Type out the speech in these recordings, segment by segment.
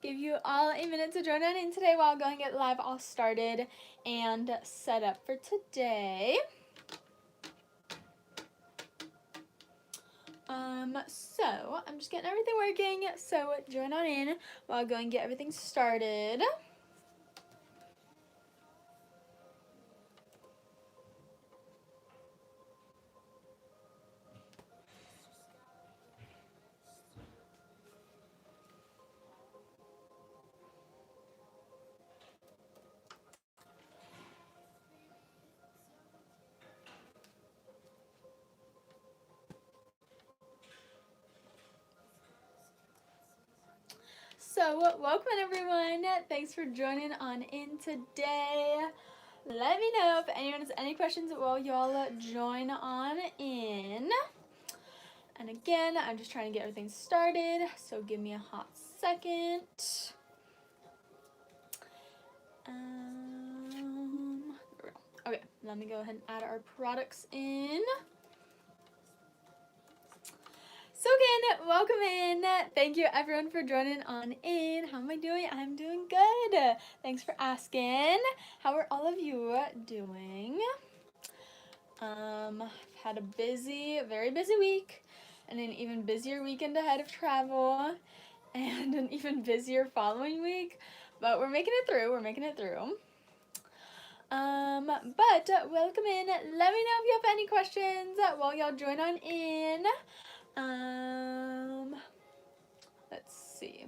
give you all a minute to join on in today while going to get live all started and set up for today. So I'm just getting everything working, so join on in while I go and get everything started. So welcome everyone, thanks for joining on in today. Let me know if anyone has any questions while y'all join on in. And again, I'm just trying to get everything started, so give me a hot second. Okay, let me go ahead and add our products in. So again, welcome in. Thank you everyone for joining on in. How am I doing? I'm doing good. Thanks for asking. How are all of you doing? I've had a very busy week and an even busier weekend ahead of travel and an even busier following week, but we're making it through. But welcome in. Let me know if you have any questions while y'all join on in. Let's see.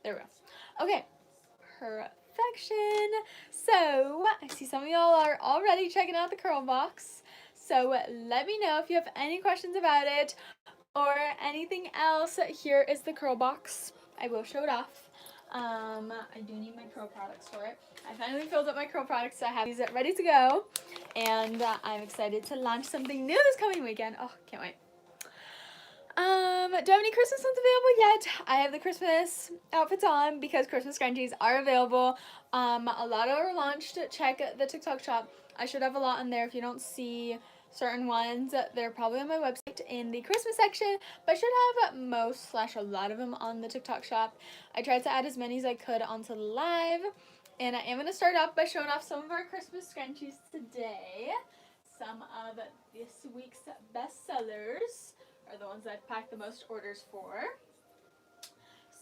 There we go. Okay, perfection. So I see some of y'all are already checking out the curl box. So let me know if you have any questions about it or anything else. Here is the curl box. I will show it off. I do need my curl products for it. I finally filled up my curl products, so I have these ready to go. And I'm excited to launch something new this coming weekend. Oh, can't wait. Do I have any Christmas ones available yet? I have the Christmas outfits on because Christmas scrunchies are available. A lot are launched. Check the TikTok shop. I should have a lot on there. If you don't see certain ones, they're probably on my website in the Christmas section, but I should have most/a lot of them on the TikTok shop. I tried to add as many as I could onto the live, and I am going to start off by showing off some of our Christmas scrunchies today. Some of this week's best sellers are the ones I've packed the most orders for.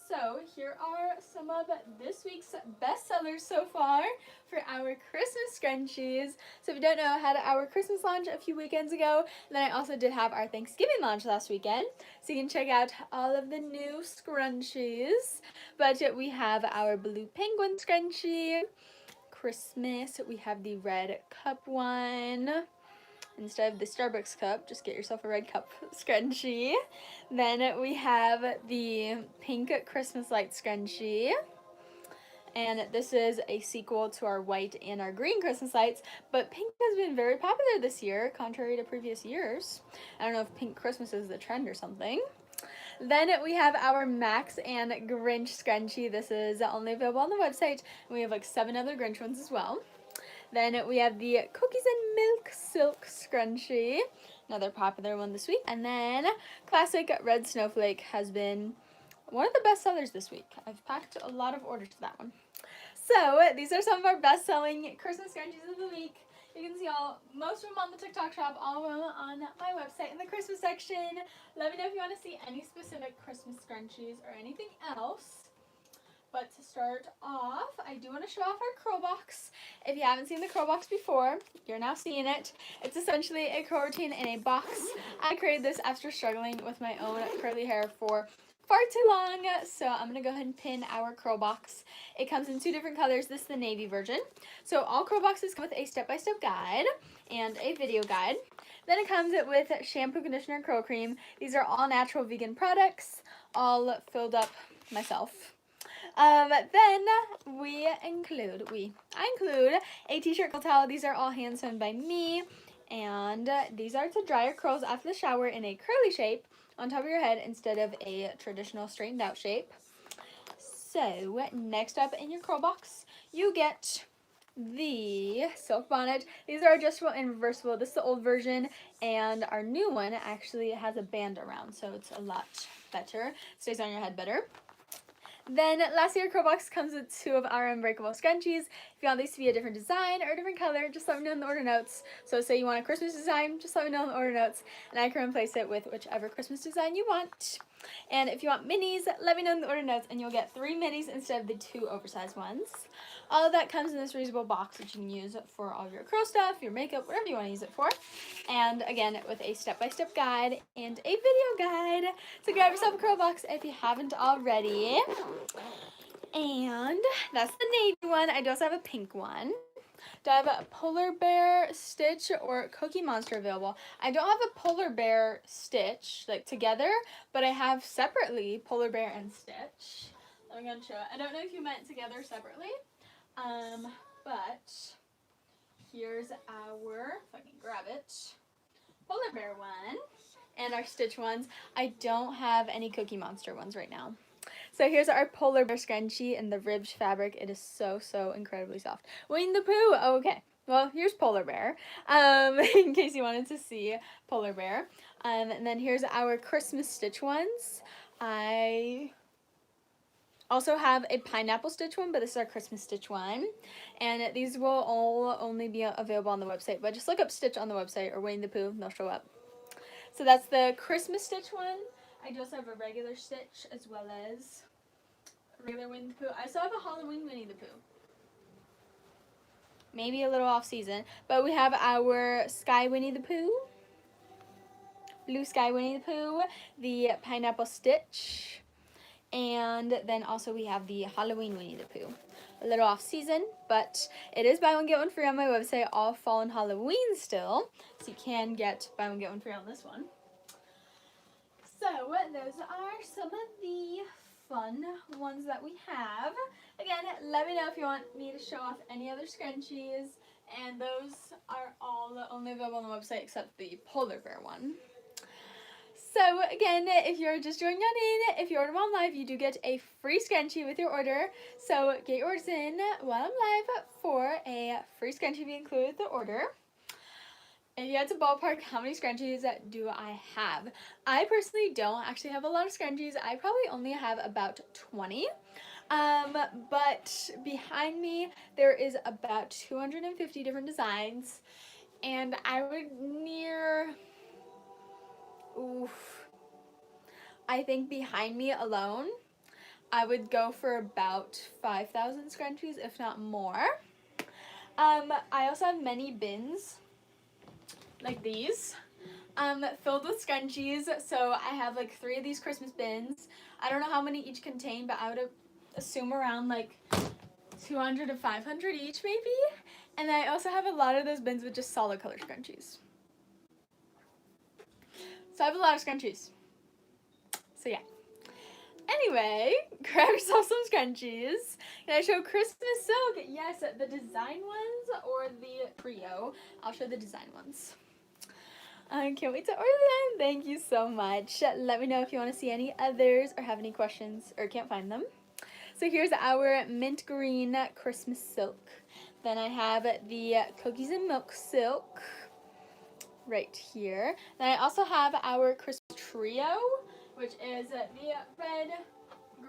So here are some of this week's best sellers so far for our Christmas scrunchies. So if you don't know, I had our Christmas launch a few weekends ago. Then I also did have our Thanksgiving launch last weekend. So you can check out all of the new scrunchies. But we have our blue penguin scrunchie. Christmas, we have the red cup one. Instead of the Starbucks cup, just get yourself a red cup scrunchie. Then we have the pink Christmas light scrunchie. And this is a sequel to our white and our green Christmas lights, but pink has been very popular this year, contrary to previous years. I don't know if pink Christmas is the trend or something. Then we have our Max and Grinch scrunchie. This is only available on the website. We have like 7 other Grinch ones as well. Then we have the Cookies and Milk Silk Scrunchie, another popular one this week. And then classic Red Snowflake has been one of the best sellers this week. I've packed a lot of orders to that one. So these are some of our best selling Christmas scrunchies of the week. You can see most of them on the TikTok shop, all of them on my website in the Christmas section. Let me know if you want to see any specific Christmas scrunchies or anything else. But to start off, I do want to show off our curl box. If you haven't seen the curl box before, you're now seeing it. It's essentially a curl routine in a box. I created this after struggling with my own curly hair for far too long, so I'm going to go ahead and pin our curl box. It comes in 2 different colors. This is the navy version. So all curl boxes come with a step-by-step guide and a video guide. Then it comes with shampoo, conditioner, curl cream. These are all natural vegan products, all filled up myself. Then I include a t-shirt curl towel. These are all hand sewn by me, and these are to dry your curls after the shower in a curly shape on top of your head instead of a traditional straightened out shape. So next up in your curl box, you get the silk bonnet. These are adjustable and reversible. This is the old version, and our new one actually has a band around, so it's a lot better. Stays on your head better. Then lastly, our curl box comes with 2 of our unbreakable scrunchies. If you want these to be a different design or a different color, just let me know in the order notes. So say you want a Christmas design, just let me know in the order notes, and I can replace it with whichever Christmas design you want. And if you want minis, let me know in the order notes, and you'll get 3 minis instead of the 2 oversized ones. All of that comes in this reusable box that you can use for all of your curl stuff, your makeup, whatever you want to use it for. And again, with a step-by-step guide and a video guide. So grab yourself a curl box if you haven't already. And that's the navy one. I do also have a pink one. Do I have a polar bear, Stitch, or Cookie Monster available? I don't have a polar bear Stitch, like together, but I have separately polar bear and Stitch. I'm going to show it. I don't know if you meant together or separately, but here's our, if I can grab it, polar bear one and our Stitch ones. I don't have any Cookie Monster ones right now. So here's our polar bear scrunchie in the ribbed fabric. It is so, so incredibly soft. Winnie the Pooh. Oh, okay. Well, here's polar bear, in case you wanted to see polar bear. And then here's our Christmas Stitch ones. I also have a pineapple Stitch one, but this is our Christmas Stitch one. And these will all only be available on the website, but just look up Stitch on the website or Winnie the Pooh, and they'll show up. So that's the Christmas Stitch one. I do also have a regular Stitch as well as regular Winnie the Pooh. I still have a Halloween Winnie the Pooh. Maybe a little off season. But we have our Sky Winnie the Pooh, Blue Sky Winnie the Pooh, the Pineapple Stitch, and then also we have the Halloween Winnie the Pooh. A little off season, but it is buy one get one free on my website, all fall and Halloween still. So you can get buy one get one free on this one. So those are some of the fun ones that we have. Again, let me know if you want me to show off any other scrunchies, and those are all only available on the website except the polar bear one. So again, if you're just joining on in, if you order them on live, you do get a free scrunchie with your order. So get your orders in while I'm live for a free scrunchie to be included with the order. If you had to ballpark, how many scrunchies do I have? I personally don't actually have a lot of scrunchies. I probably only have about 20. But behind me, there is about 250 different designs. And I would I think behind me alone, I would go for about 5,000 scrunchies, if not more. I also have many bins like these, filled with scrunchies. So I have like 3 of these Christmas bins. I don't know how many each contain, but I would assume around like 200 to 500 each maybe. And I also have a lot of those bins with just solid color scrunchies. So I have a lot of scrunchies. So yeah. Anyway, grab yourself some scrunchies. Can I show Christmas silk? Yes, the design ones or the trio. I'll show the design ones. I can't wait to order them. Thank you so much. Let me know if you want to see any others or have any questions or can't find them. So here's our mint green Christmas silk. Then I have the cookies and milk silk right here. Then I also have our Christmas trio, which is the red,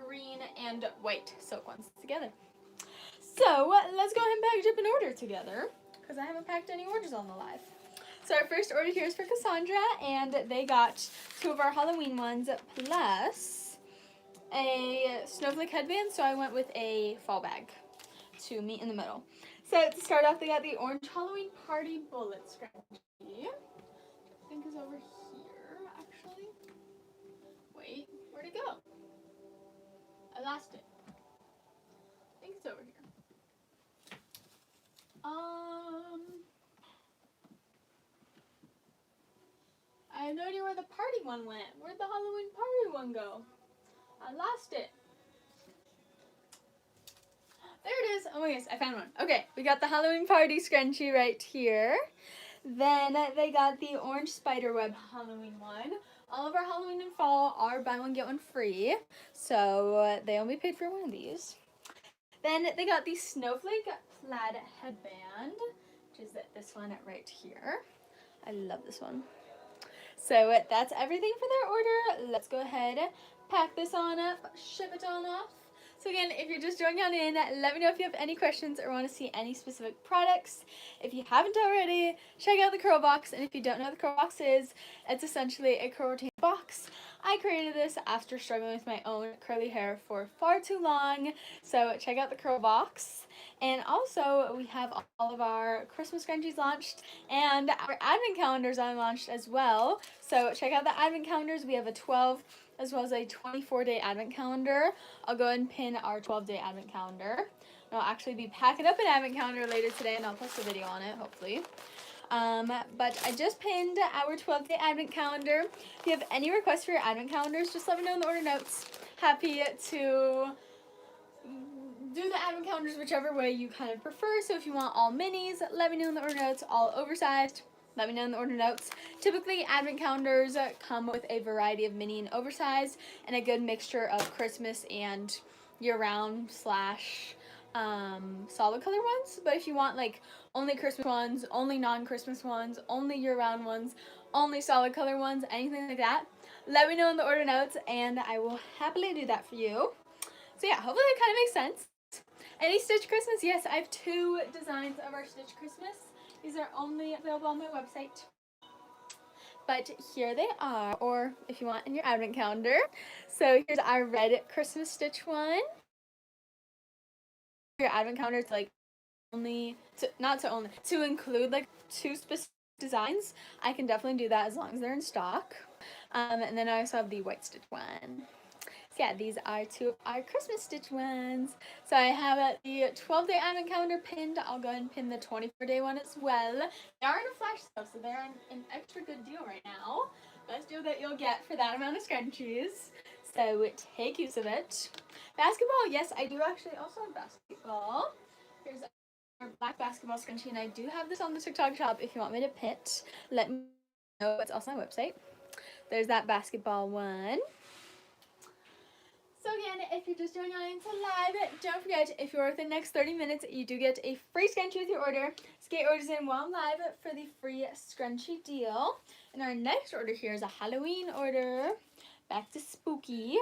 green, and white silk ones together. So let's go ahead and package up an order together because I haven't packed any orders on the live. So our first order here is for Cassandra, and they got 2 of our Halloween ones plus a snowflake headband, so I went with a fall bag to meet in the middle. So to start off, they got the orange Halloween party bullet scrunchie. I think is over here, actually. Wait, where'd it go? I lost it. I think it's over here. I have no idea where the party one went. Where'd the Halloween party one go? I lost it. There it is. Oh my goodness, I found one. Okay, we got the Halloween party scrunchie right here. Then they got the orange spiderweb Halloween one. All of our Halloween and fall are buy one get one free, so they only paid for one of these. Then they got the snowflake plaid headband, which is this one right here. I love this one. So that's everything for their order. Let's go ahead, pack this on up, ship it on off. So again, if you're just joining on in, let me know if you have any questions or want to see any specific products. If you haven't already, check out the curl box. And if you don't know what the curl box is, it's essentially a curl routine box. I created this after struggling with my own curly hair for far too long. So check out the curl box. And also, we have all of our Christmas scrunchies launched, and our advent calendars are launched as well. So check out the advent calendars. We have a 12 as well as a 24-day advent calendar. I'll go ahead and pin our 12-day advent calendar. And I'll actually be packing up an advent calendar later today, and I'll post a video on it, hopefully. But I just pinned our 12-day advent calendar. If you have any requests for your advent calendars, just let me know in the order notes. Happy to do the advent calendars whichever way you kind of prefer. So if you want all minis, let me know in the order notes. All oversized, let me know in the order notes. Typically, advent calendars come with a variety of mini and oversized and a good mixture of Christmas and year-round slash solid color ones. But if you want like only Christmas ones, only non-Christmas ones, only year-round ones, only solid color ones, anything like that, let me know in the order notes and I will happily do that for you. So yeah, hopefully that kind of makes sense. Any Stitch Christmas? Yes, I have 2 designs of our Stitch Christmas. These are only available on my website. But here they are, or if you want in your advent calendar. So here's our red Christmas Stitch one. Your advent calendar to like to include like 2 specific designs. I can definitely do that as long as they're in stock. And then I also have the white Stitch one. So yeah, these are 2 of our Christmas Stitch ones. So I have the 12-day advent calendar pinned. I'll go ahead and pin the 24-day one as well. They are in a flash sale, so they're on an extra good deal right now. Best deal that you'll get for that amount of scrunchies. So take use of it. Basketball, yes, I do actually also have basketball. Here's our black basketball scrunchie, and I do have this on the TikTok shop if you want me to pit. Let me know. It's also on my website. There's that basketball one. So again, if you're just joining on into live, don't forget, if you're within the next 30 minutes, you do get a free scrunchie with your order. So get orders in while I'm live for the free scrunchie deal. And our next order here is a Halloween order, back to spooky.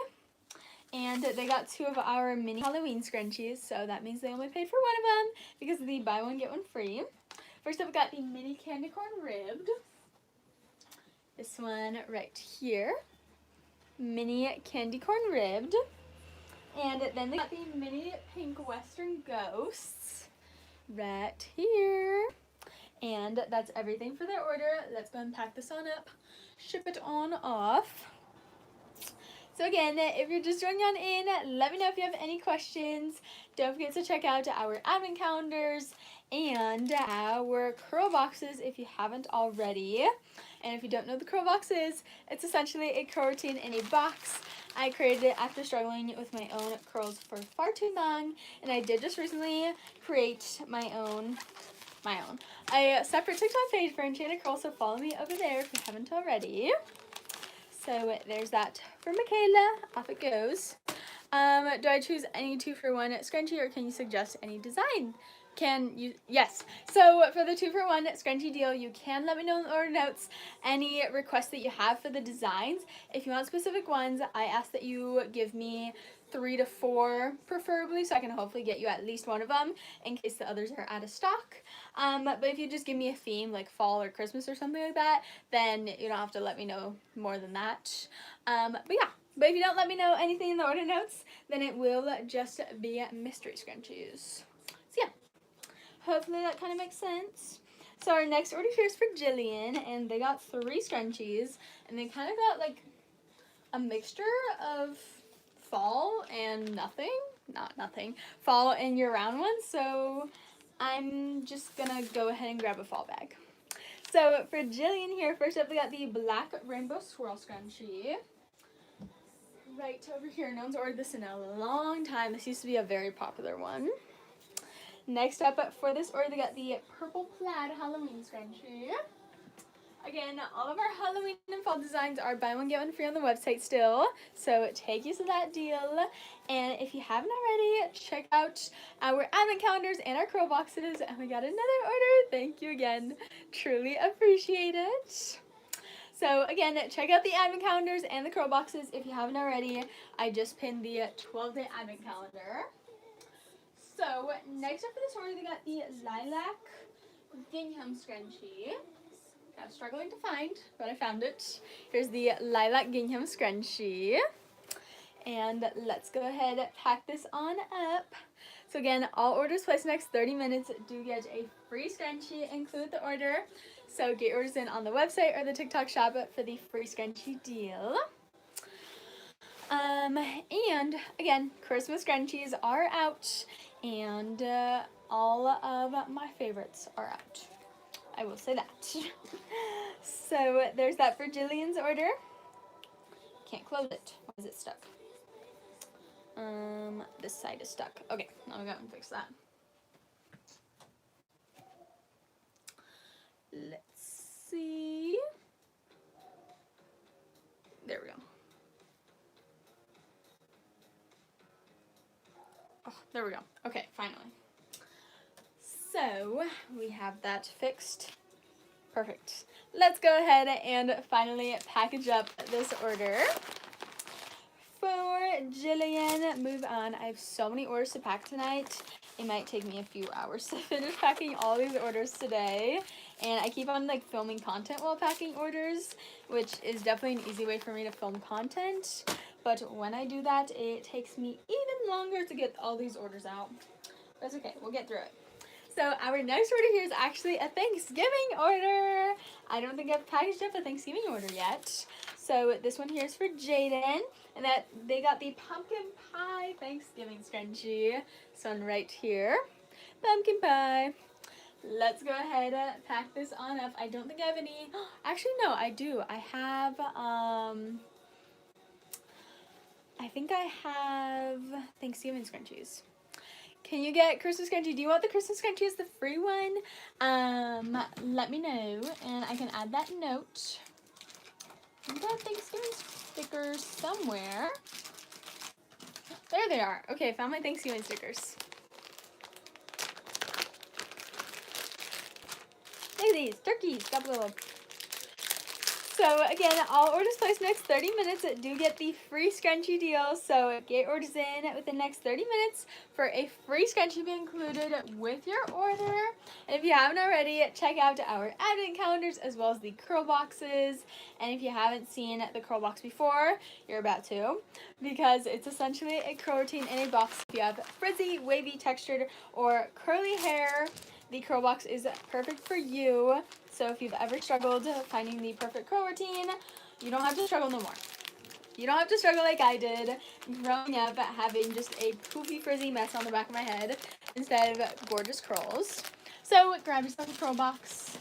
And they got 2 of our mini Halloween scrunchies, so that means they only paid for 1 of them because of the buy one, get one free. First up, we got the mini candy corn ribbed. This one right here. Mini candy corn ribbed. And then they got the mini pink western ghosts right here. And that's everything for their order. Let's go and pack this on up, ship it on off. So again, if you're just joining on in, let me know if you have any questions. Don't forget to check out our advent calendars and our curl boxes if you haven't already. And if you don't know what the curl box is, it's essentially a curl routine in a box. I created it after struggling with my own curls for far too long, and I did just recently create a separate TikTok page for Enchanted Curl, so follow me over there if you haven't already. So there's that for Michaela. Off it goes. Do I choose any 2-for-1 scrunchie, or can you suggest any design? Yes. So for the 2-for-1 scrunchie deal, you can let me know in the order notes any requests that you have for the designs. If you want specific ones, I ask that you give me 3 to 4 preferably, so I can hopefully get you at least one of them in case the others are out of stock. But if you just give me a theme like fall or Christmas or something like that, then you don't have to let me know more than that. But if you don't let me know anything in the order notes, then it will just be mystery scrunchies. So yeah, hopefully that kind of makes sense. So our next order here is for Jillian, and they got 3 scrunchies, and they kind of got like a mixture of fall and fall and year-round ones, so I'm just gonna go ahead and grab a fall bag. So for Jillian here, first up we got the black rainbow swirl scrunchie. Right over here, no one's ordered this in a long time. This used to be a very popular one. Next up for this order, they got the purple plaid Halloween scrunchie. Again, all of our Halloween and fall designs are buy one, get one free on the website still, so take use of that deal. And if you haven't already, check out our advent calendars and our curl boxes. And we got another order. Thank you again. Truly appreciate it. So again, check out the advent calendars and the curl boxes if you haven't already. I just pinned the 12-day advent calendar. So next up for this order, they got the lilac gingham scrunchie. I was struggling to find, but I found it. Here's the lilac gingham scrunchie. And let's go ahead and pack this on up. So again, all orders placed next 30 minutes do get a free scrunchie included with the order. So get yours in on the website or the TikTok shop for the free scrunchie deal. And again, Christmas scrunchies are out, and all of my favorites are out. I will say that. So there's that for Jillian's order. Can't close it. Why is it stuck? This side is stuck. Okay, now we go and fix that. Let's see. There we go. Oh, there we go. Okay, finally. So we have that fixed. Perfect. Let's go ahead and finally package up this order. For Jillian, move on. I have so many orders to pack tonight. It might take me a few hours to finish packing all these orders today. And I keep on filming content while packing orders, which is definitely an easy way for me to film content. But when I do that, it takes me even longer to get all these orders out. That's okay, we'll get through it. So our next order here is actually a Thanksgiving order. I don't think I've packaged up a Thanksgiving order yet. So this one here is for Jaden, and that they got the pumpkin pie Thanksgiving scrunchie. This one right here, pumpkin pie. Let's go ahead and pack this on up. I don't think I have any. Actually, no, I do. I have. I think I have Thanksgiving scrunchies. Can you get Christmas scrunchie? Do you want the Christmas scrunchie as the free one? Let me know, and I can add that note. I got Thanksgiving stickers somewhere. There they are. Okay, found my Thanksgiving stickers. Look at these turkeys. Got the little. So again, all orders placed next 30 minutes do get the free scrunchie deal. So get orders in within the next 30 minutes for a free scrunchie be included with your order. And if you haven't already, check out our advent calendars as well as the curl boxes. And if you haven't seen the curl box before, you're about to, because it's essentially a curl routine in a box. If you have frizzy, wavy, textured, or curly hair, the curl box is perfect for you. So if you've ever struggled finding the perfect curl routine, you don't have to struggle no more. You don't have to struggle like I did growing up having just a poofy frizzy mess on the back of my head instead of gorgeous curls. So grab yourself a curl box.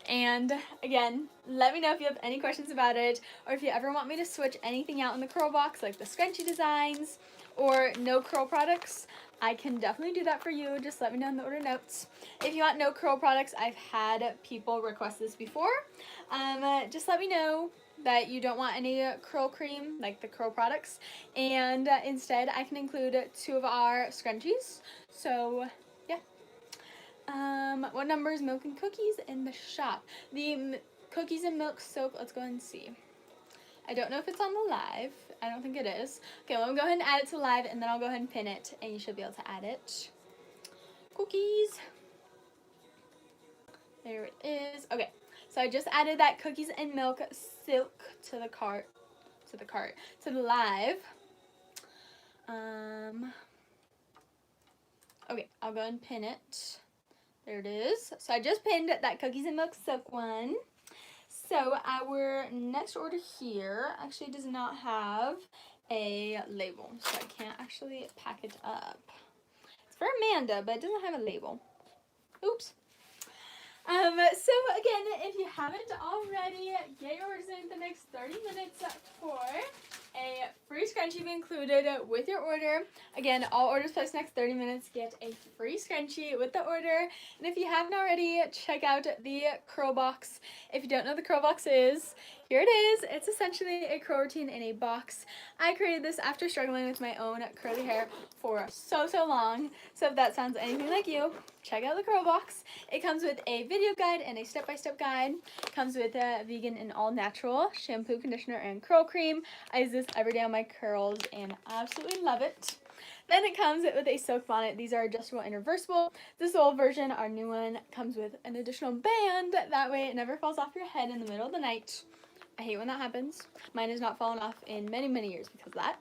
And again, let me know if you have any questions about it, or if you ever want me to switch anything out in the curl box, like the scrunchie designs or no curl products. I can definitely do that for you. Just let me know in the order notes. If you want no curl products, I've had people request this before. Just let me know that you don't want any curl cream, like the curl products, and instead I can include 2 of our scrunchies. So yeah. What number is milk and cookies in the shop? The cookies and milk soap, let's go ahead and see. I don't know if it's on the live. I don't think it is. Okay, well, I'm going to go ahead and add it to live, and then I'll go ahead and pin it, and you should be able to add it. Cookies. There it is. Okay, so I just added that cookies and milk silk to the live. Okay, I'll go ahead and pin it. There it is. So I just pinned that cookies and milk silk one. So our next order here actually does not have a label, so I can't actually pack it up. It's for Amanda, but it doesn't have a label. Oops. So again, if you haven't already, get your orders in the next 30 minutes for a free scrunchie be included with your order. Again, all orders placed next 30 minutes get a free scrunchie with the order. And if you haven't already, check out the curl box. If you don't know what the curl box is, here it is. It's essentially a curl routine in a box. I created this after struggling with my own curly hair for so long. So if that sounds anything like you, check out the curl box. It comes with a video guide and a step-by-step guide. It comes with a vegan and all natural shampoo, conditioner, and curl cream. I use this every day on my curls and absolutely love it. Then it comes with a silk bonnet. These are adjustable and reversible. This old version, our new one, comes with an additional band. That way it never falls off your head in the middle of the night. I hate when that happens. Mine has not fallen off in many years because of that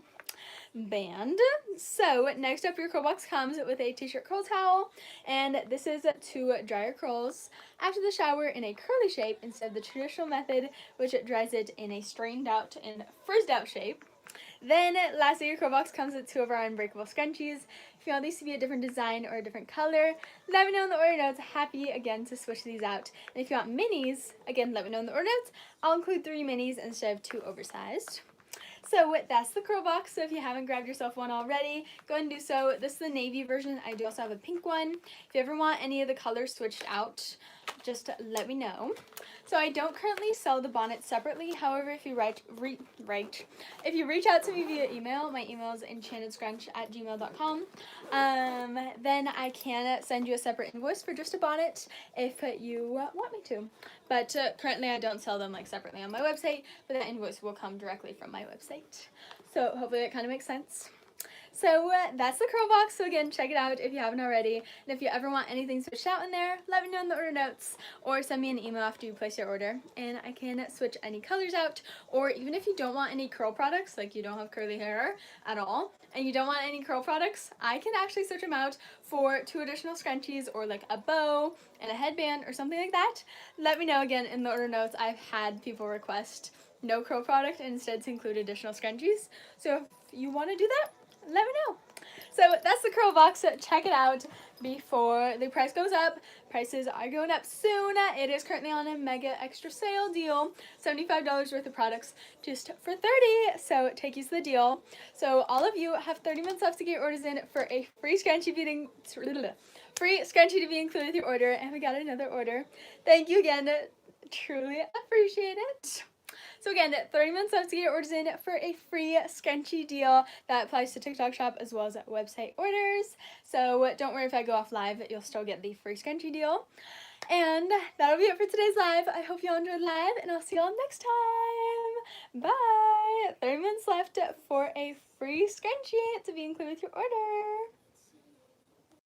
band. So next up, your curl box comes with a t-shirt curl towel, and this is to dry your curls after the shower in a curly shape instead of the traditional method, which dries it in a strained out and frizzed out shape. Then lastly, your curl box comes with 2 of our unbreakable scrunchies. If you want these to be a different design or a different color, let me know in the order notes. Happy again to switch these out. And if you want minis, again, let me know in the order notes. I'll include 3 minis instead of 2 oversized. So that's the curl box. So if you haven't grabbed yourself one already, go ahead and do so. This is the navy version. I do also have a pink one. If you ever want any of the colors switched out, just let me know. So I don't currently sell the bonnet separately. However, if you if you reach out to me via email, my email is enchantedScrunch@gmail.com. Then I can send you a separate invoice for just a bonnet if you want me to. But currently I don't sell them like separately on my website, but that invoice will come directly from my website. So hopefully that kind of makes sense. So that's the curl box. So again, check it out if you haven't already. And if you ever want anything switched out in there, let me know in the order notes or send me an email after you place your order and I can switch any colors out. Or even if you don't want any curl products, like you don't have curly hair at all and you don't want any curl products, I can actually switch them out for 2 additional scrunchies or like a bow and a headband or something like that. Let me know again in the order notes. I've had people request no curl product and instead to include additional scrunchies. So if you want to do that, let me know. So that's the curl box. Check it out before the price goes up. Prices are going up soon. It is currently on a mega extra sale deal. $75 worth of products just for $30. So take use of the deal. So all of you have 30 minutes left to get your orders in for a free scrunchie to be included with your order. And we got another order. Thank you again. Truly appreciate it. So again, 30 minutes left to get your orders in for a free scrunchie deal that applies to TikTok shop as well as website orders. So don't worry if I go off live, you'll still get the free scrunchie deal. And that'll be it for today's live. I hope you all enjoyed live and I'll see y'all next time. Bye. 30 minutes left for a free scrunchie to be included with your order.